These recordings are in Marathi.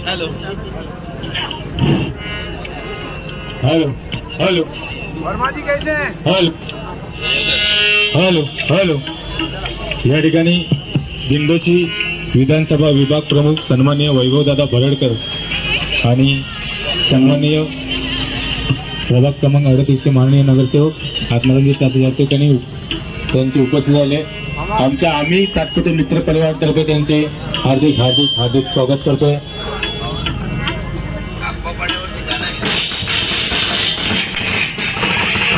हेलो हेलो हेलो वर्मा जी कैसे हैं? हेलो हेलो हेलो या ठिकाणी दिंडोशी विधानसभा विभाग प्रमुख सन्माननीय वैभवदादा भरडकर आणि सन्माननीय प्रभाग क्रमांक 38चे माननीय नगरसेवक आत्मानंद चाचा ठिकाणी त्यांचे उपस्थित झाले. आमच्या आम्ही सातपुते मित्र परिवारातर्फे त्यांचे हार्दिक हार्दिक हार्दिक स्वागत करतोय.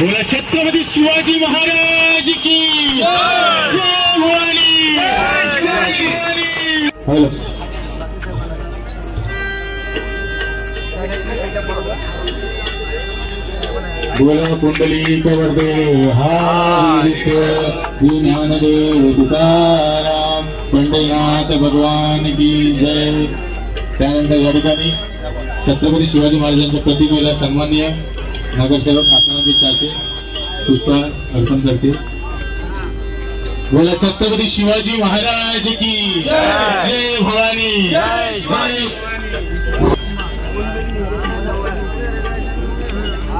बोला छत्रपती शिवाजी महाराज की जय भवानी. हॅलो बोला कुंडली कवर्दे हारित श्री ज्ञानदेव तुकाराम पंढरीनाथ भगवान की जय. त्यानंतर या ठिकाणी छत्रपती शिवाजी महाराजांच्या प्रतिमेला सन्माननीय नगरसेवक आत्मानंद चाचे पुष्पहार अर्पण करते. बोला छत्रपती शिवाजी महाराज की जय भवानी जय.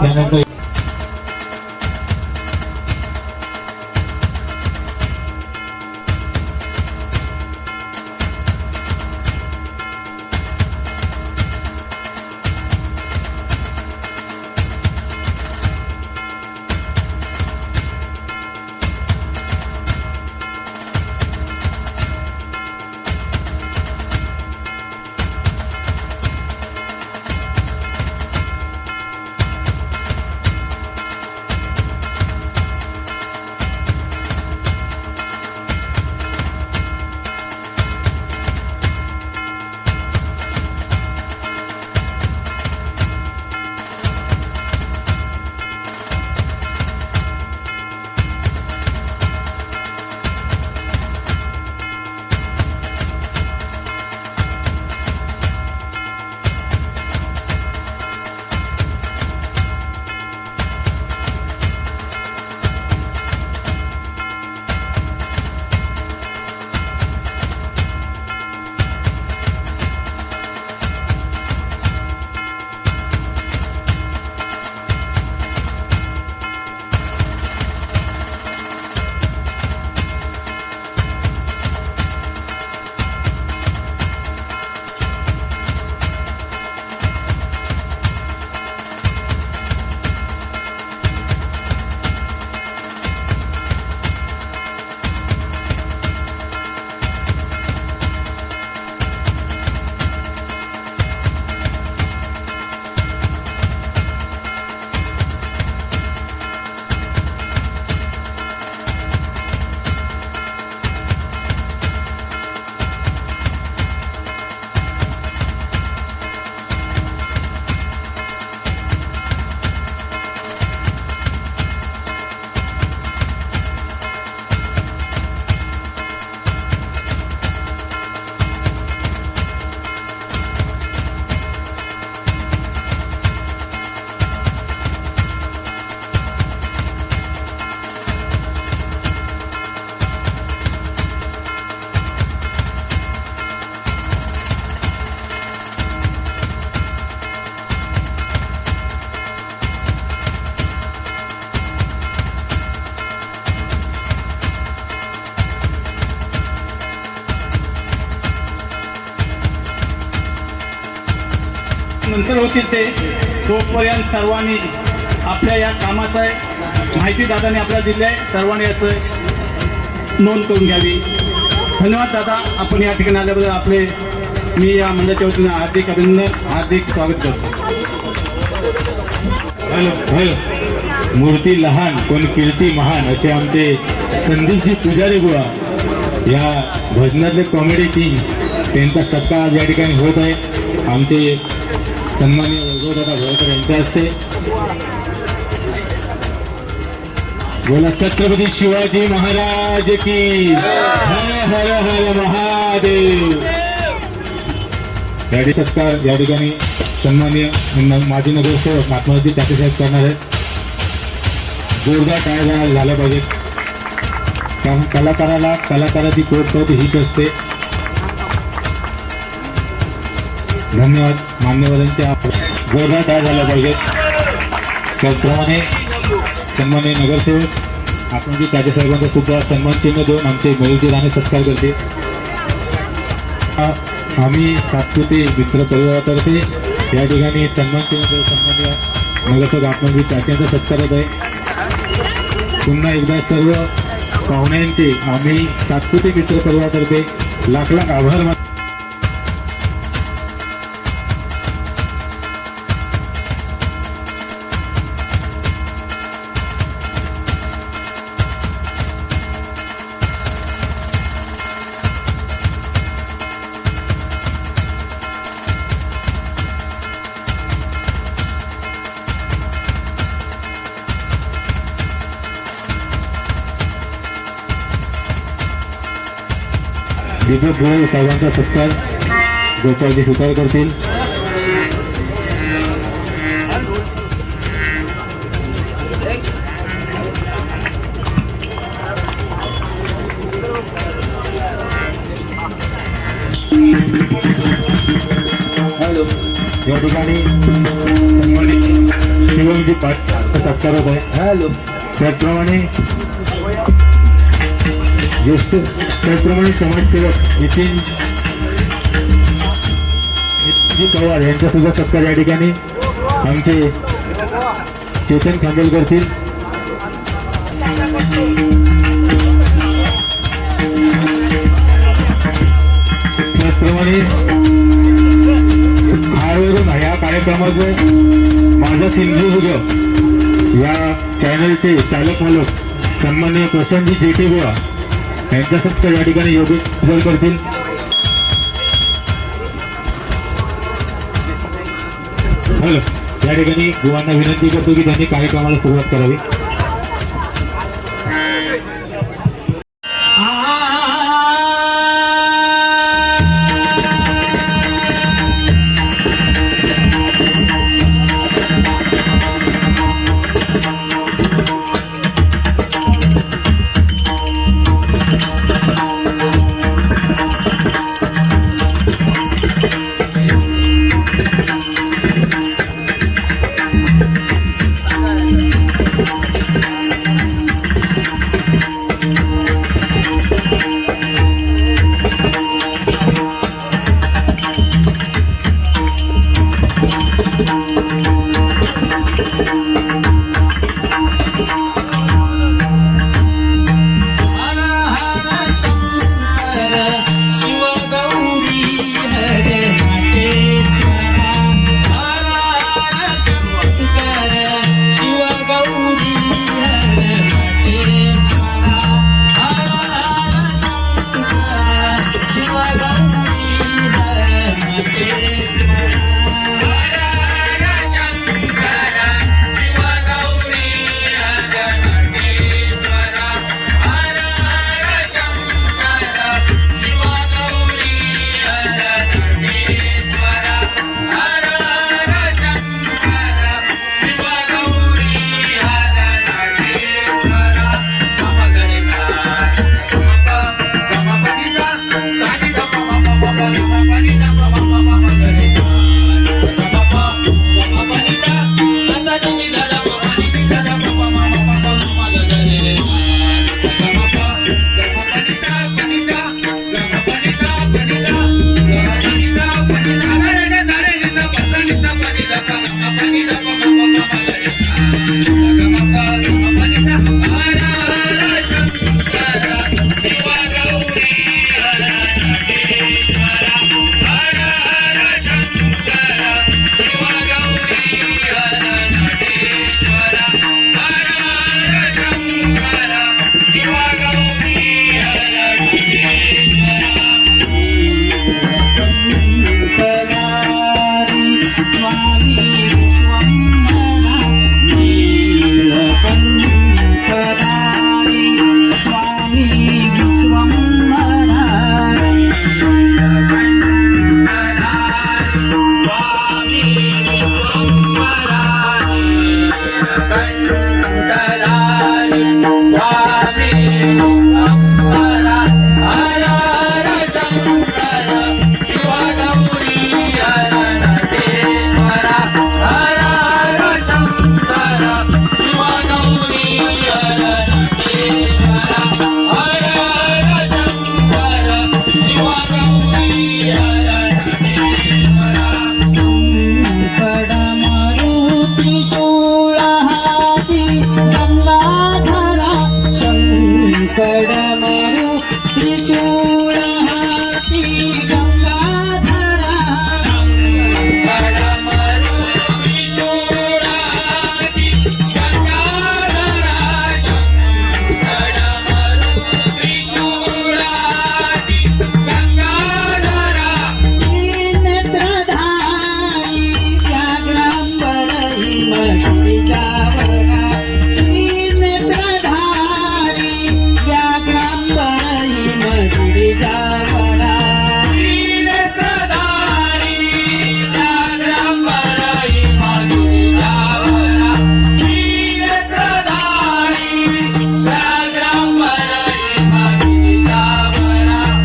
त्यानंतर नंतर होतील ते तोपर्यंत सर्वांनी आपल्या या कामाचा माहिती दादाने आपल्याला दिली आहे. सर्वांनी याचं नोंद करून घ्यावी. धन्यवाद दादा, आपण या ठिकाणी आल्याबद्दल आपले मी या मंडळाच्या वतीनं हार्दिक अभिनंदन हार्दिक स्वागत करतो. हॅलो हॅलो मूर्ती लहान पण कीर्ती महान असे आमचे संदीपजी पुजारी बुवा या भजनातले कॉमेडी किंग त्यांचा सत्कार या ठिकाणी होत आहे. आमचे सन्माननीय वैभवदादा भरडकर यांच्या हस्ते. बोला छत्रपती शिवाजी महाराज की हर हर हर महादेव. या सत्कार या ठिकाणी सन्माननीय माजी नगरसेवक आत्मानंद चाचे साहेब करणार आहेत. जोरदार टाळ्या झाल्या पाहिजेत. कारण कलाकाराला कलाकाराची पोटपावती हीच असते. धन्यवाद. मान्यवरांच्या जोरदार टाळ्या झाल्या पाहिजेत. त्याचप्रमाणे सन्माननीय नगरसेवक आपण जी ताजे साहेबांचा सुद्धा सन्मान चिन्ह देऊन आमचे मयुरजी राणे सत्कार करते. आम्ही सातपुते मित्र परिवारातर्फे या ठिकाणी सन्मान चिन्ह देऊन सन्माननीय नगरसेवक आपणजी तात्यांचा सत्कारत आहे. पुन्हा एकदा सर्व पाहुण्यांचे आम्ही सातपुते मित्र परिवारातर्फे लाख लाख आभार मानतो. दीपक भोळे साहेबांचा सत्कार गोपाळजी सुतार करतील. या ठिकाणी सन्मानित शिवमजी पाटचा सत्कार होत आहे. त्याचप्रमाणे ज्येष्ठ त्याचप्रमाणे समाजसेवक नितीन पवार यांचा सुद्धा सत्कार या ठिकाणी आमचे चेतन खांडेल करतील. त्याचप्रमाणे या कार्यक्रमाचं माझा सिंधुदुर्ग या चॅनलचे चालक मालक सन्माननीय प्रशांतजी जेटे गोळा यांचा सत्कार या ठिकाणी योगेश करतील. या ठिकाणी गुवांना विनंती करतो की त्यांनी कार्यक्रमाला सुरुवात करावी. त्रिशूळ हाती गंगाधरा नेत्रधारी व्याघ्रांबर हिमगिरिजावरा नेत्रधारी व्याघ्रांबर हिमगिरिजावरा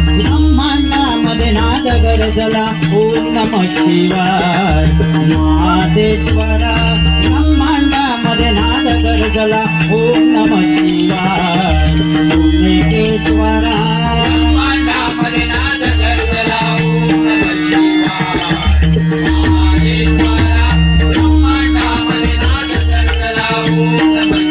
ब्रह्मांडामध्ये नाद गरजला ओम नमः शिवाय महादेश्वरा ब्रह्मांडामध्ये नाद गरजला ओम नमः शिवाय सोमेश्वरा ब्रह्मांडामध्ये नाद गरजला ओम नमः शिवाय महादेश्वरा ब्रह्मांडामध्ये नाद गरजला ओम नमः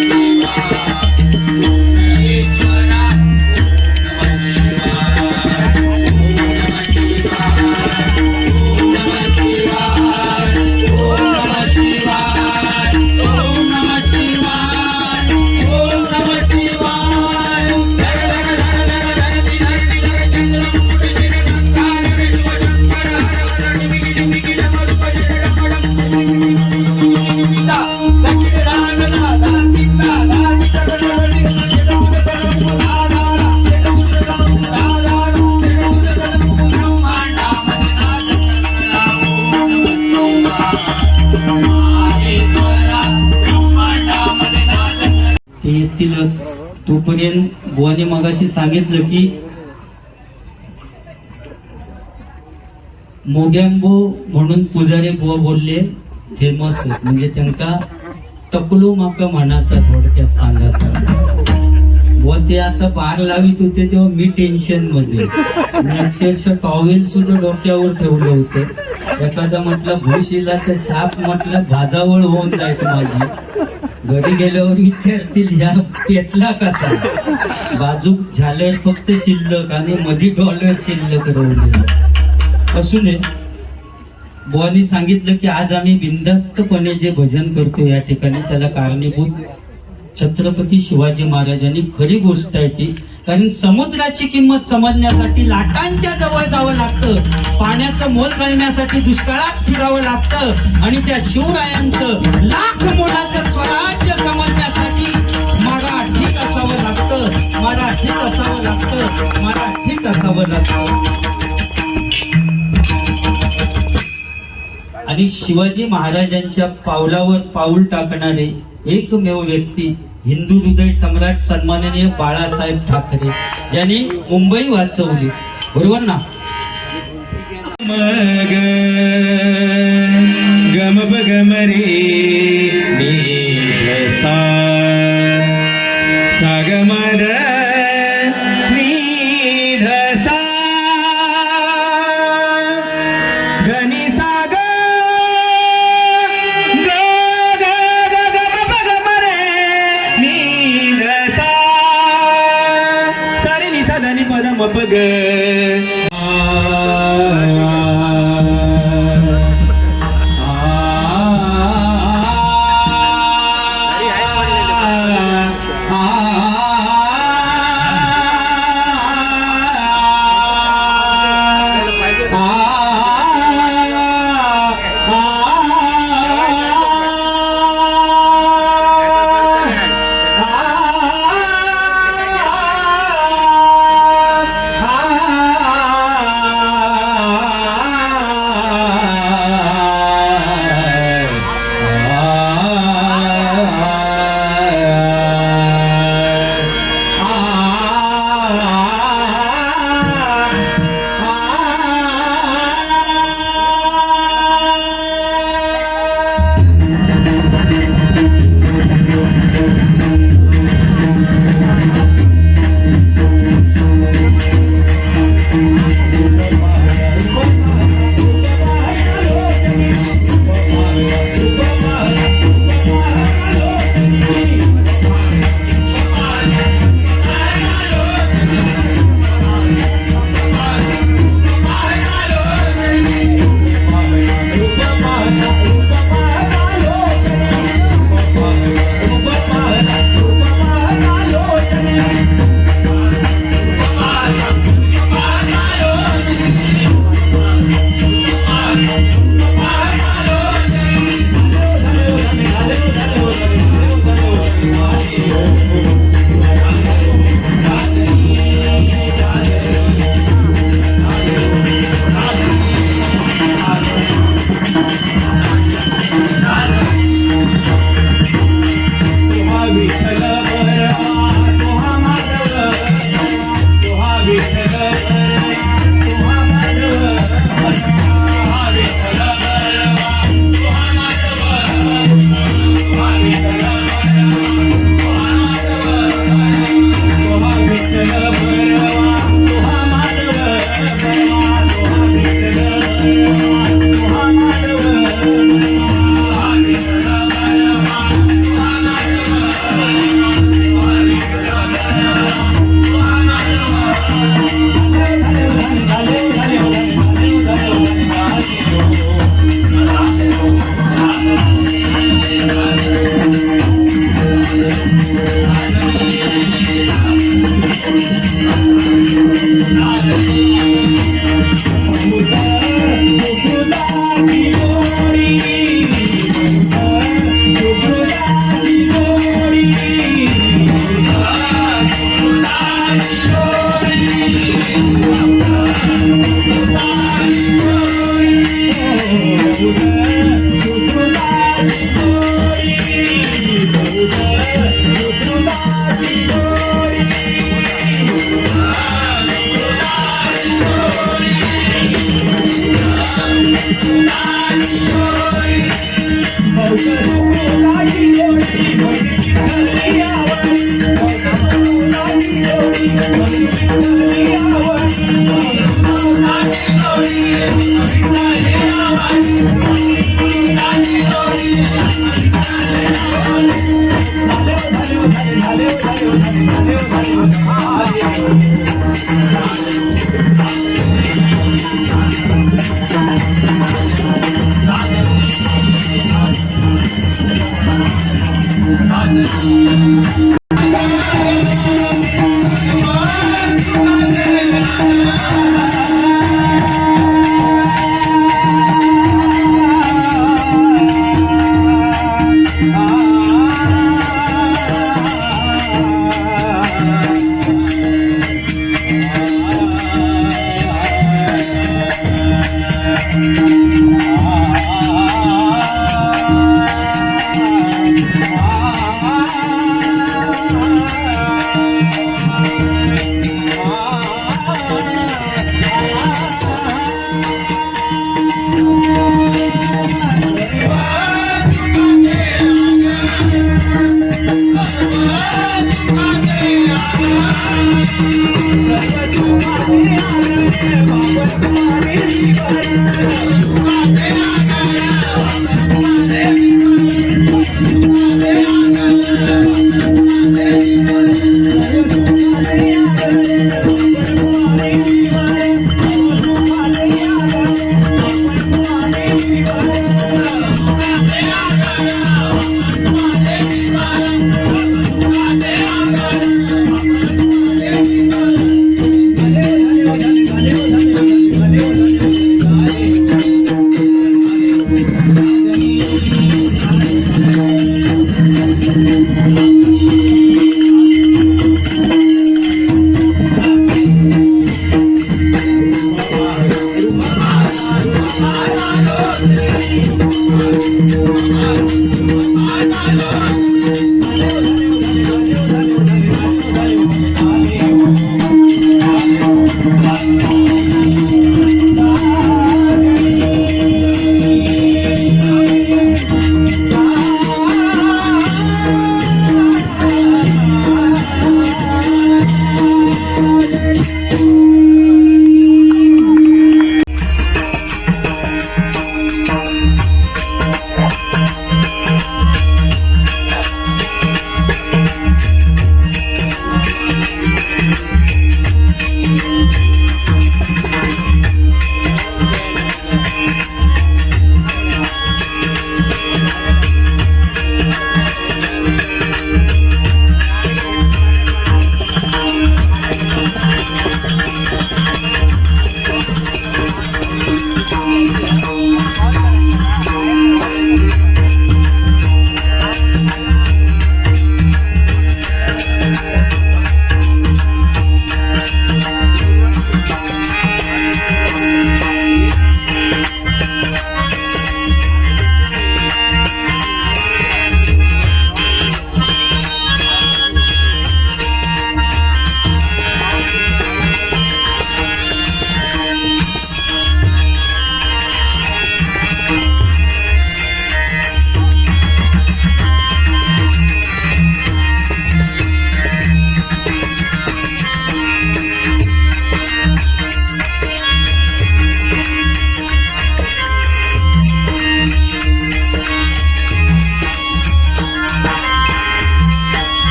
ते येतीलच. तोपर्यंत बुवाने मगाशी सांगितलं की मोग्यांबो म्हणून पुजारी बुवा बोलले फेमस म्हणजे त्यांका तकलो माका म्हणाचा थोडक्यात सांगायचा. बुवा ते आता बार लावित होते तेव्हा मी टेन्शन मध्ये अक्षरशः टॉवेल सुद्धा डोक्यावर ठेवलं होतं. एखादा म्हटलं भूशीला तर साप म्हटलं भाजावळ होऊन जायचं माझी. घरी गेल्यावर विचारतील ह्या पेटला कसा. बाजूक झालंय फक्त शिल्लक आणि मध्ये डॉलर शिल्लक राहिले असू नये. बुवानी सांगितलं की आज आम्ही बिनधास्तपणे जे भजन करतो या ठिकाणी त्याला कारणीभूत छत्रपती शिवाजी महाराजांनी खरी गोष्ट आहे ती. कारण समुद्राची किंमत समजण्यासाठी लाटांच्या जवळ जावं लागतं, पाण्याचं मोल कळण्यासाठी दुष्काळात फिरावं लागतं आणि त्या शिवरायांचं लाख मोलाचं स्वराज्य समजण्यासाठी मराठीत असावं लागतं, मराठीत असावं लागतं, मराठीत असावं लागतं. आणि शिवाजी महाराजांच्या पावलावर पाऊल टाकणारे एकमेव व्यक्ती हिंदू हृदय सम्राट सन्माननीय बाळासाहेब ठाकरे यांनी मुंबई वाचवली. बरोबर ना. मग गम गम रे सा सागमर सा गनी साग पग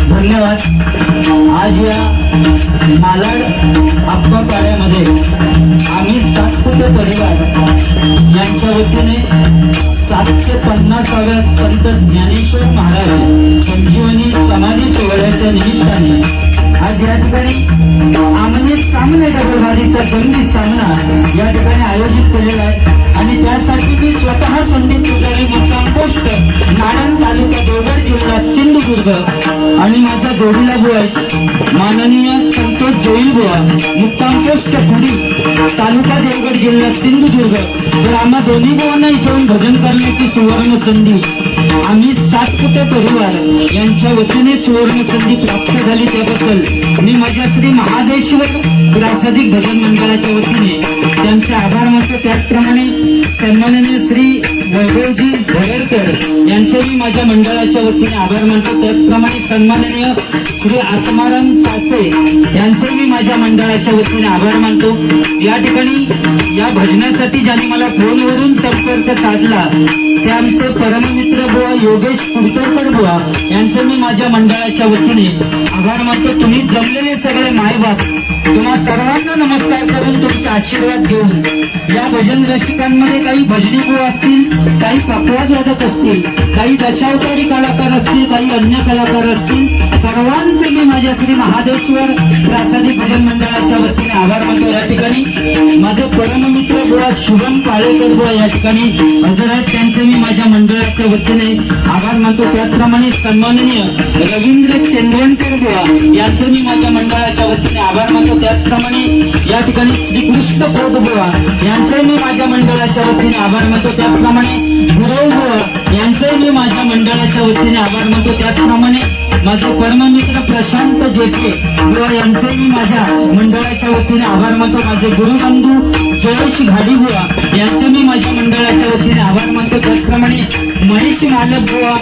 धन्यवाद. आज या मालाड अप्पा पाड्यामध्ये आम्ही सातपुते परिवार यांच्या वतीने 750व्या संत ज्ञानेश्वर महाराज संजीवनी समाधी सोहळ्याच्या निमित्ताने आज या ठिकाणी आमने सामने डबल वारीचा जंगी सामना या ठिकाणी आयोजित केलेला आहे आणि त्यासाठी मी स्वतः संदीप पुजारी मुक्काम पोस्ट नारायण तालुका देवगड जिल्हा सिंधुदुर्ग आणि माझ्या जोडीला बुवा आहेत माननीय संतोष जोईल बुवा मुक्काम पोस्ट पुडी तालुका देवगड जिल्हा सिंधुदुर्ग. तर आम्हा दोन्ही बुवांना इथून भजन करण्याची सुवर्ण संधी आम्ही सातपुते परिवार यांच्या वतीने सुवर्ण संधी प्राप्त झाली त्याबद्दल मी माझ्या श्री महादेश्वर प्रासादिक भजन मंडळाच्या वतीने त्यांचे आभार मानतो. त्याचप्रमाणे सन्माननीय श्री वैभवजी भरडकर यांचे मी माझ्या मंडळाच्या वतीने आभार मानतो. त्याचप्रमाणे सन्माननीय श्री आत्माराम साचे यांचे मी माझ्या मंडळाच्या वतीने आभार मानतो. या ठिकाणी या भजनासाठी ज्यांनी मला फोनवरून संपर्क साधला ते आमचे परममित्र बुवा योगेश कुडतरकर बुवा यांचे मी माझ्या मंडळाच्या वतीने आभार मानतो. तुम्ही जमलेले सगळे मायबाप तुम्हा सर्वांना नमस्कार करून तुमचे आशीर्वाद घेऊन या भजन रसिकांमध्ये काही भजनी बुवा असतील, काही पखवाज वादक असतील, काही दशावतारी कलाकार असतील, काही अन्य कलाकार असतील, सर्वांचे मी माझ्या श्री महादेश्वर प्रासादिक भजन मंडळाच्या वतीने आभार मानतो. या ठिकाणी माझे परममित्र बुवा शुभम पाळेकर बुवा या ठिकाणी हजर आहेत त्यांचे मी माझ्या मंडळाच्या वतीने आभार मानतो. त्याचप्रमाणे सन्माननीय रवींद्र चंद्रवणकर बुवा यांचे मी माझ्या मंडळाच्या वतीने आभार मानतो. त्याचप्रमाणे या ठिकाणी श्रीकृष्ण खोत बुवा यांचे मी माझ्या मंडळाच्या वतीने आभार मानतो. त्याचप्रमाणे गुरव बुवा यांचे मी माझ्या मंडळाच्या वतीने आभार मानतो. त्याचप्रमाणे माझे परममित्र प्रशांत जेठे बुवा यांचे मी माझ्या मंडळाच्या वतीने आभार मानतो. माझे गुरुबंधू जयेश घाडी बुवा यांचे मी माझ्या मंडळाच्या वतीने आभार मानतो. त्याचप्रमाणे महेश मालक बुवा,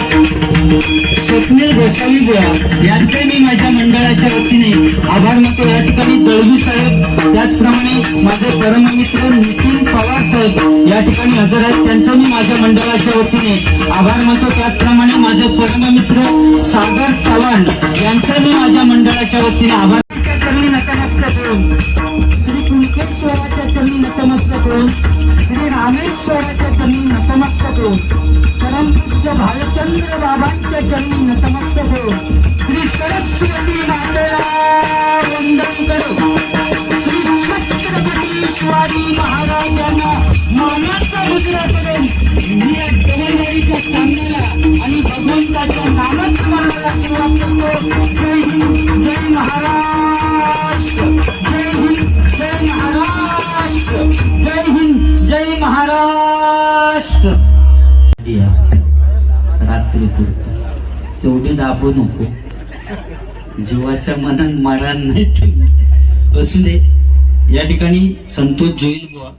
स्वप्नील गोसावी बुवा यांचे मी माझ्या मंडळाच्या वतीने आभार मानतो. या ठिकाणी दळवी साहेब, त्याचप्रमाणे माझे परममित्र नितीन पवार साहेब या ठिकाणी हजर आहेत, त्यांचं मी माझ्या मंडळाच्या वतीने आभार मानतो. त्याचप्रमाणे माझे परममित्र सागर चव्हाण यांचं मी माझ्या मंडळाच्या वतीने आभार. चरणी नतमस्तक होऊन, श्री कुणकेश्वराच्या चरणी नतमस्तक होऊन, श्री रामेश्वराच्या चरणी नतमस्तक होऊन, परमपूज्य भालचंद्र बाबांच्या चरणी नतमस्तक होऊन, श्री सरस्वती मातेला वंदन करू, श्री छत्रपती शिवाजी महाराजांना मानाचा मुद्रा करून मी या डबलवाडीच्या सामन्याला आणि भगवंताच्या नामस्मरणाला सुरुवात करतो. जय हिंद, जय महाराष्ट्र, जय हिंद, जय महाराष्ट्र, जय हिंद, जय महाराष्ट्र. रात्री पुरतं तेवढे दाबू नको, जीवाच्या मनात मारण नाही तुम्ही. असू दे. या ठिकाणी संतोष जोईल बुवा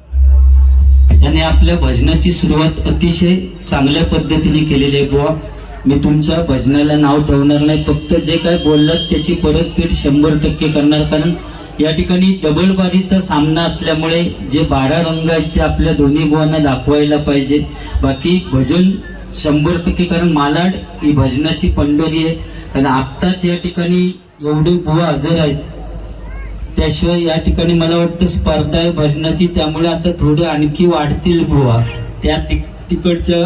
त्याने आपल्या भजनाची सुरुवात अतिशय चांगल्या पद्धतीने केलेली आहे. बुवा मी तुमच्या भजनाला नाव ठेवणार नाही, फक्त जे काय बोललात त्याची परतफेड 100% करणार. कारण या ठिकाणी डबल बारीचा सामना असल्यामुळे जे 12 रंग आहेत ते आपल्या दोन्ही बुवांना दाखवायला पाहिजे. बाकी भजन 100%, कारण मालाड ही भजनाची पंढरी आहे. कारण आत्ताच या ठिकाणी एवढे बुवा हजर आहेत, त्याशिवाय या ठिकाणी मला वाटतं स्पर्धा आहे भजनाची, त्यामुळे आता थोडे आणखी वाढतील बुवा त्या तिकडच्या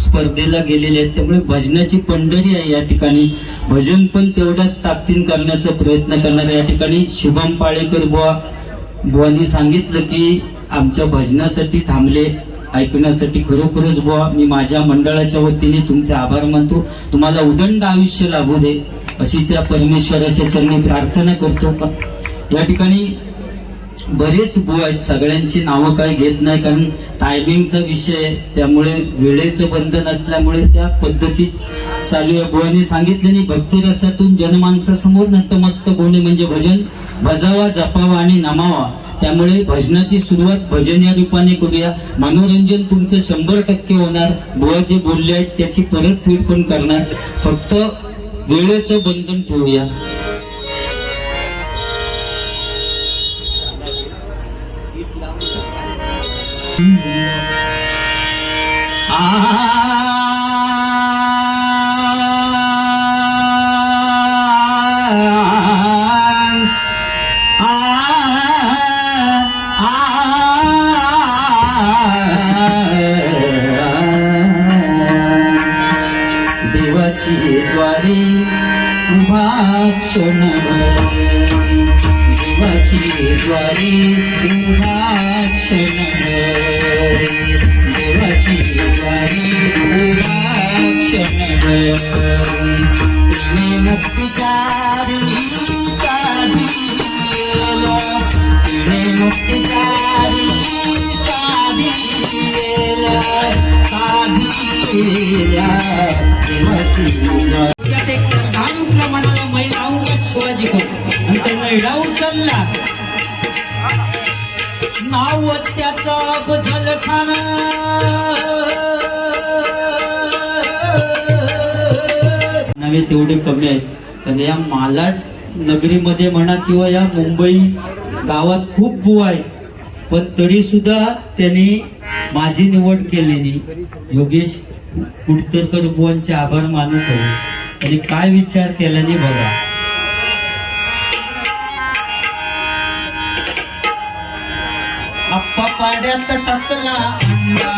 स्पर्धेला गेलेले आहेत. त्यामुळे भजनाची पंढरी आहे या ठिकाणी. भजन पण तेवढ्याच ताकदीन करण्याचा प्रयत्न करणार. या ठिकाणी शुभम पाळेकर बुवांनी सांगितलं की आमच्या भजनासाठी थांबले, ऐकण्यासाठी. खरोखरच बुवा मी माझ्या मंडळाच्या वतीने तुमचे आभार मानतो. तुम्हाला उदंड आयुष्य लाभू दे अशी त्या परमेश्वराच्या चरणी प्रार्थना करतो. का या ठिकाणी बरेच बुवा आहेत, सगळ्यांची नावं काय घेत नाही कारण टायमिंगचा विषय आहे, त्यामुळे वेळेचं बंधन असल्यामुळे त्या पद्धतीत चालू आहे. बुवांनी सांगितले नाही, भक्तिरसातून जनमानसासमोर नतमस्तक होणे म्हणजे भजन बजावा, जपावा आणि नमावा. त्यामुळे भजनाची सुरुवात भजन या रूपाने करूया. मनोरंजन तुमचं 100% होणार. बुवा जे बोलले आहेत त्याची परतफेड पण करणार. फक्त वेळेचं बंधन ठेवूया. देवाची द्वारी उभा क्षणभर, देवाची द्वारी उभा क्षणभर, देवाची द्वारी उभा क्षणभर. तिने मुक्तिचारी साधिला, तिने मुक्तिचारी साधिला, साधिला देवाची द्वारी. त्यात एक धानुकला म्हणाला मै राहून शिवाजी को आणि त्यांना इडाऊ चालला. नाव त्याचा बदल खाना नवे तेवढे कमी आहेत. कारण या मालाड नगरीमध्ये म्हणा किंवा या मुंबई गावात खूप बुवा आहेत, पण तरी सुद्धा त्यांनी माझी निवड केलेली. योगेश कुडतरकर बुवांचे आभार मानू करू. त्यांनी काय विचार केला नाही बघा. आप्पा पाड्यात टाकला अंडा,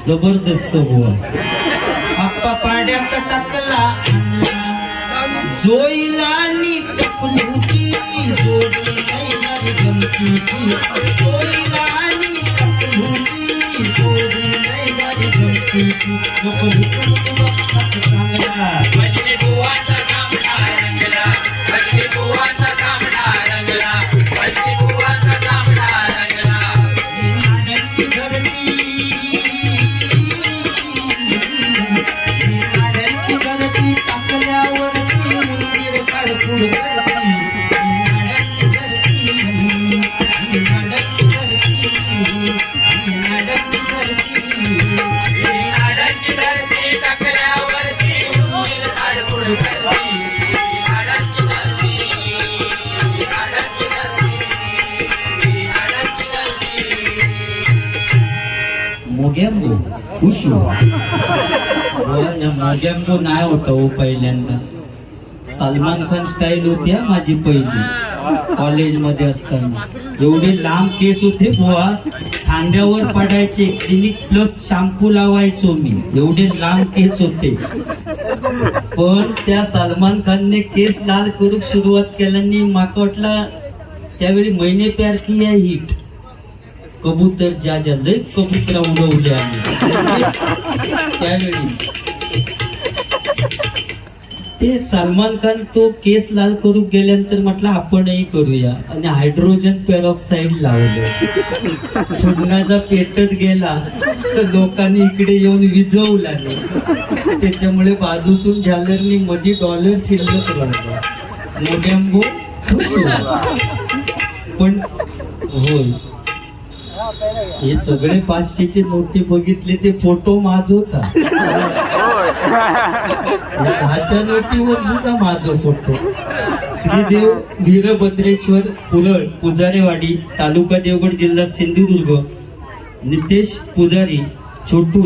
जबरदस्त बुवा. आप्पा पाड्यात टाकला अंडा, जोईला नी टकलूची जोडी नाही गमतीची, जोईला नी टकलूची जोडी नाही गमतीची. चांगला भजनी बुवाचा चांगला रंगला, भजनी बुवाचा चांगला रंगला, भजनी बुवाचा चांगला रंगला. नाड्यांची धरती, धरती टाकल्यावरती मंदिर काढपूर करती नाडाची धरती नाडाची धरती नाडाची धरती नाडाची धरती टाकल्यावरती मंदिर काढपूर करती नाडाची धरती नाडाची धरती नाडाची धरती मोगॅम्बो खुश मोगॅम्बो नाही होता हो पहिल्यांदा सलमान खान स्टाईल होती हा माझी पहिली कॉलेजमध्ये असताना एवढे लांब केस होते बुवा खांद्यावर पडायचे क्लिनिक प्लस शॅम्पू लावायचो मी एवढे लांब केस होते पण त्या सलमान खानने केस लाल करून सुरुवात केल्याने माका वाटला त्यावेळी मैंने प्यार किया हिट कबूतर ज्या ज्या लय कबूतरा उडवले आम्ही त्यावेळी ते सलमान खान तो केस लाल करू गेल्यानंतर म्हटलं आपणही करूया आणि हायड्रोजन पेरॉक्साईड लावलं चुनाचा पेटत गेला तर लोकांनी इकडे येऊन विझवला नाही त्याच्यामुळे बाजूसून झालरनी मध्ये डॉलर शिल्लक राहिला मोगॅम्बो खुश झाला. पण होय हे सगळे 500चे नोटी बघितले ते फोटो माझोच आहे या 10च्या नोटीवर सुद्धा माझो फोटो श्रीदेव वीरभद्रेश्वर पुरळ पुजारेवाडी तालुका देवगड जिल्हा सिंधुदुर्ग नितेश पुजारी छोटू